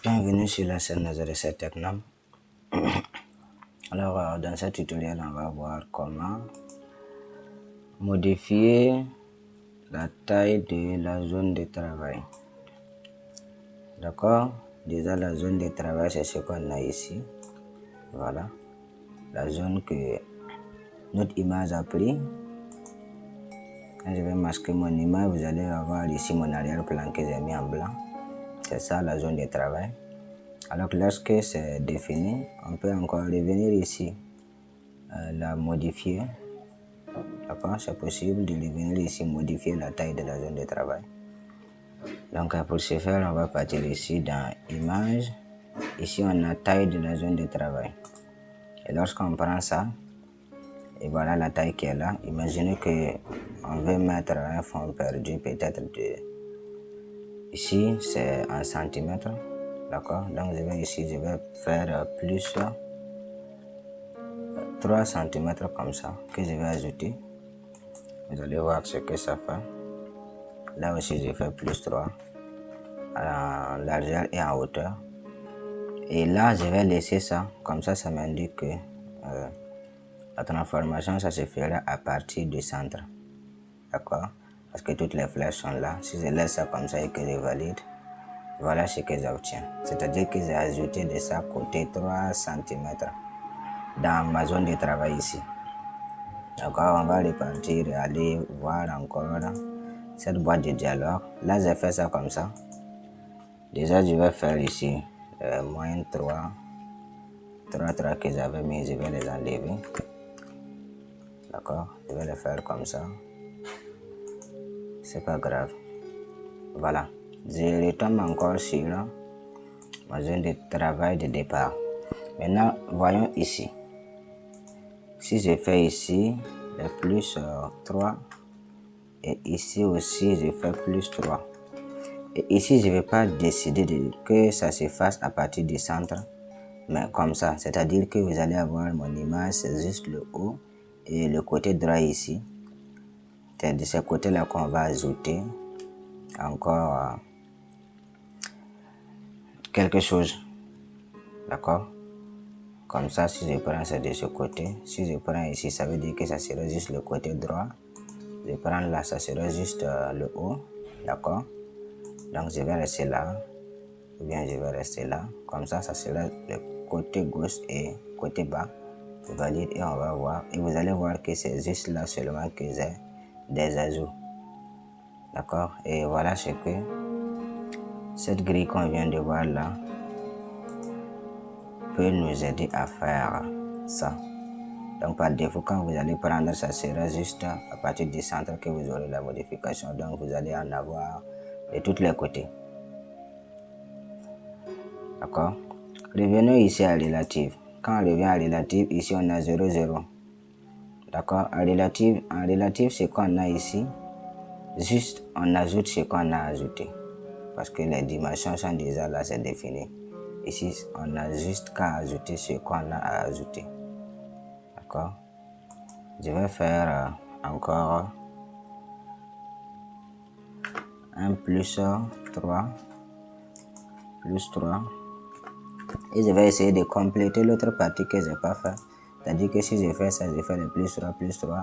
Bienvenue sur la chaîne Nazareth Technam. Alors, dans ce tutoriel, on va voir comment modifier la taille de la zone de travail. D'accord? Déjà, la zone de travail, c'est ce qu'on a ici. Voilà. La zone que notre image a pris. Quand je vais masquer mon image, vous allez avoir ici mon arrière-plan que j'ai mis en blanc. C'est ça la zone de travail. Alors que lorsque c'est défini, on peut encore revenir ici, la modifier. D'accord, c'est possible de revenir ici, modifier la taille de la zone de travail. Donc pour ce faire, on va partir ici dans Image. Ici, on a taille de la zone de travail. Et lorsqu'on prend ça, et voilà la taille qui est là. Imaginez qu'on veut mettre un fond perdu peut-être de... Ici, c'est en centimètres. D'accord, donc je vais ici, je vais faire plus 3 cm comme ça, que je vais ajouter. Vous allez voir ce que ça fait. Là aussi, je fais plus 3 en largeur et en hauteur. Et là, je vais laisser ça. Comme ça, ça m'indique que la transformation, ça se fera à partir du centre. D'accord? Parce que toutes les flèches sont là. Si je laisse ça comme ça et que je valide, voilà ce que j'obtiens. C'est-à-dire que j'ai ajouté de ça côté 3 cm dans ma zone de travail ici. D'accord, on va repartir et aller voir encore cette boîte de dialogue. Là, j'ai fait ça comme ça. Déjà, je vais faire ici moins 3 que j'avais mis, je vais les enlever. D'accord, je vais les faire comme ça. C'est pas grave. Voilà, je retombe encore sur ma zone de travail de départ. Maintenant, voyons ici. Si je fais ici, le plus 3. Et ici aussi, je fais plus 3. Et ici, je ne vais pas décider que ça se fasse à partir du centre, mais comme ça. C'est-à-dire que vous allez avoir mon image, c'est juste le haut et le côté droit ici. C'est de ce côté-là qu'on va ajouter encore quelque chose. D'accord? Comme ça, si je prends ça de ce côté, si je prends ici, ça veut dire que ça sera juste le côté droit. Je prends là, ça sera juste le haut. D'accord? Donc, je vais rester là. Ou bien je vais rester là. Comme ça, ça sera le côté gauche et côté bas. Je valide et on va voir. Et vous allez voir que c'est juste là seulement que j'ai des ajouts. D'accord? Et voilà ce que cette grille qu'on vient de voir là peut nous aider à faire ça. Donc par défaut, quand vous allez prendre, ça sera juste à partir du centre que vous aurez la modification. Donc vous allez en avoir de tous les côtés. D'accord? Revenons ici à relative. Quand on revient à relative, ici on a 0, 0. D'accord? En relative, ce qu'on a ici, juste on ajoute ce qu'on a ajouté. Parce que les dimensions sont déjà là, c'est défini. Ici, on a juste qu'à ajouter ce qu'on a à ajouter. D'accord? Je vais faire encore un plus 3. Plus 3. Et je vais essayer de compléter l'autre partie que je n'ai pas fait. C'est-à-dire que si je fais ça, je fais le plus 3.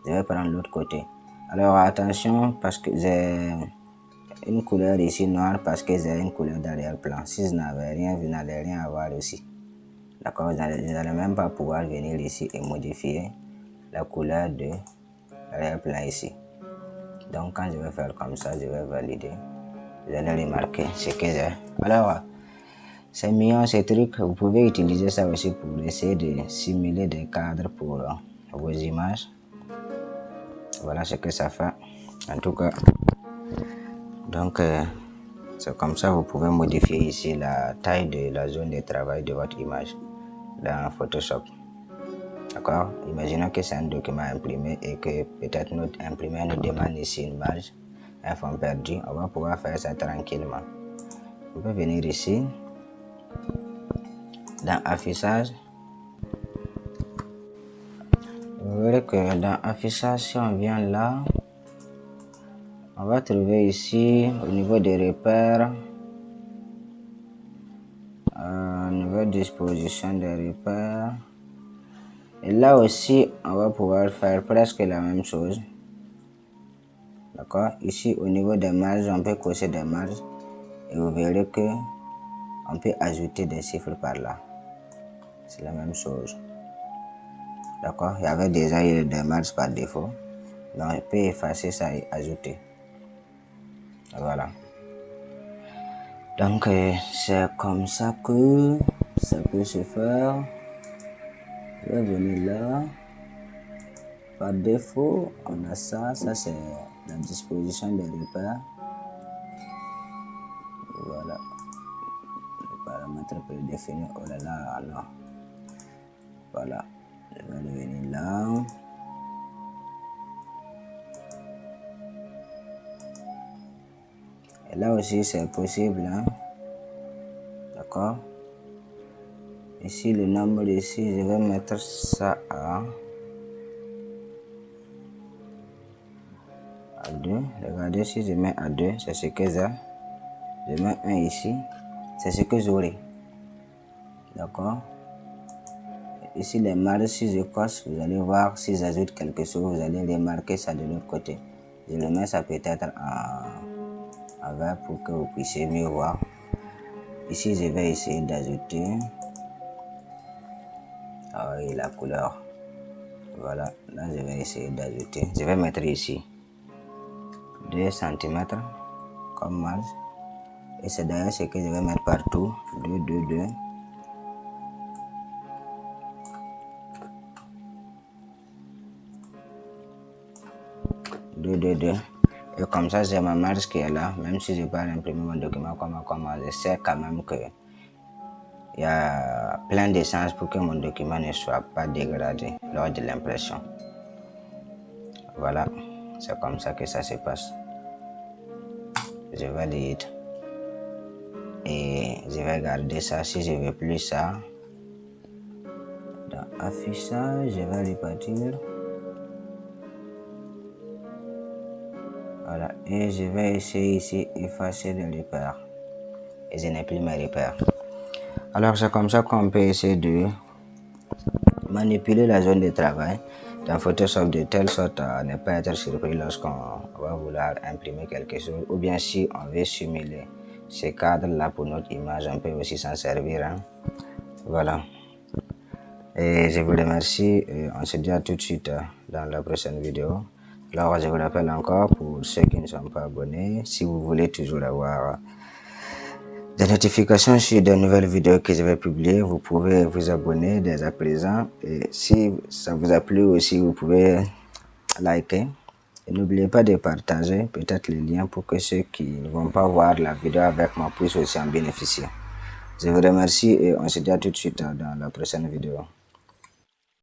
Je vais prendre l'autre côté. Alors attention, parce que j'ai une couleur ici noire, parce que j'ai une couleur d'arrière-plan. Si je n'avais rien, vous n'allez rien avoir aussi. D'accord, vous n'allez même pas pouvoir venir ici et modifier la couleur de l'arrière-plan ici. Donc quand je vais faire comme ça, je vais valider. Vous allez remarquer ce que j'ai. Alors, c'est mignon ces trucs. Vous pouvez utiliser ça aussi pour essayer de simuler des cadres pour vos images. Voilà ce que ça fait. En tout cas, donc c'est comme ça vous pouvez modifier ici la taille de la zone de travail de votre image dans Photoshop. D'accord? Imaginons que c'est un document imprimé et que peut-être notre imprimeur nous demande ici une image, un fond perdu. On va pouvoir faire ça tranquillement. On peut venir ici dans affichage. Vous verrez que dans affichage, si on vient là, on va trouver ici au niveau des repères Nouvelle disposition des repères. Et là aussi, on va pouvoir faire presque la même chose. D'accord? Ici, au niveau des marges, on peut cocher des marges. Et vous verrez que on peut ajouter des chiffres par là. C'est la même chose. D'accord? Il y avait déjà des marges par défaut. Donc, on peut effacer ça et ajouter. Voilà. Donc, c'est comme ça que ça peut se faire. Je vais venir là. Par défaut, on a ça. Ça, c'est la disposition des repères. Voilà. Les paramètres prédéfinis. Oh là là, non. Voilà. Je vais revenir là. Et là aussi, c'est possible. Hein? D'accord? Ici, le nombre ici, je vais mettre ça à 2. Regardez, si je mets à 2, c'est ce que j'ai. Je mets 1 ici, c'est ce que j'aurai. D'accord? Ici, les marges, si je coche, vous allez voir, si j'ajoute quelque chose, vous allez remarquer ça de l'autre côté. Je le mets ça peut-être en vert pour que vous puissiez mieux voir. Ici, je vais essayer d'ajouter la couleur. Voilà, là, je vais essayer d'ajouter. Je vais mettre ici 2 cm comme marge. Et c'est d'ailleurs ce que je vais mettre partout. 2, 2, 2. Et comme ça, j'ai ma marge qui est là. Même si je n'ai pas imprimé mon document comme je sais quand même que il y a plein de chances pour que mon document ne soit pas dégradé lors de l'impression. Voilà, c'est comme ça que ça se passe. Je valide. Et je vais garder ça. Si je ne veux plus ça, dans affichage, je vais repartir. Voilà, et je vais essayer ici effacer les repères. Et je n'ai plus mes repères. Alors c'est comme ça qu'on peut essayer de manipuler la zone de travail dans Photoshop de telle sorte à ne pas être surpris lorsqu'on va vouloir imprimer quelque chose, ou bien si on veut simuler ce cadre là pour notre image, on peut aussi s'en servir. Hein. Voilà. Et je vous remercie et on se dit à tout de suite dans la prochaine vidéo. Alors je vous rappelle encore, pour ceux qui ne sont pas abonnés, si vous voulez toujours avoir des notifications sur de nouvelles vidéos que je vais publier, vous pouvez vous abonner dès à présent. Et si ça vous a plu aussi, vous pouvez liker. Et n'oubliez pas de partager peut-être les liens pour que ceux qui ne vont pas voir la vidéo avec moi puissent aussi en bénéficier. Je vous remercie et on se dit à tout de suite dans la prochaine vidéo.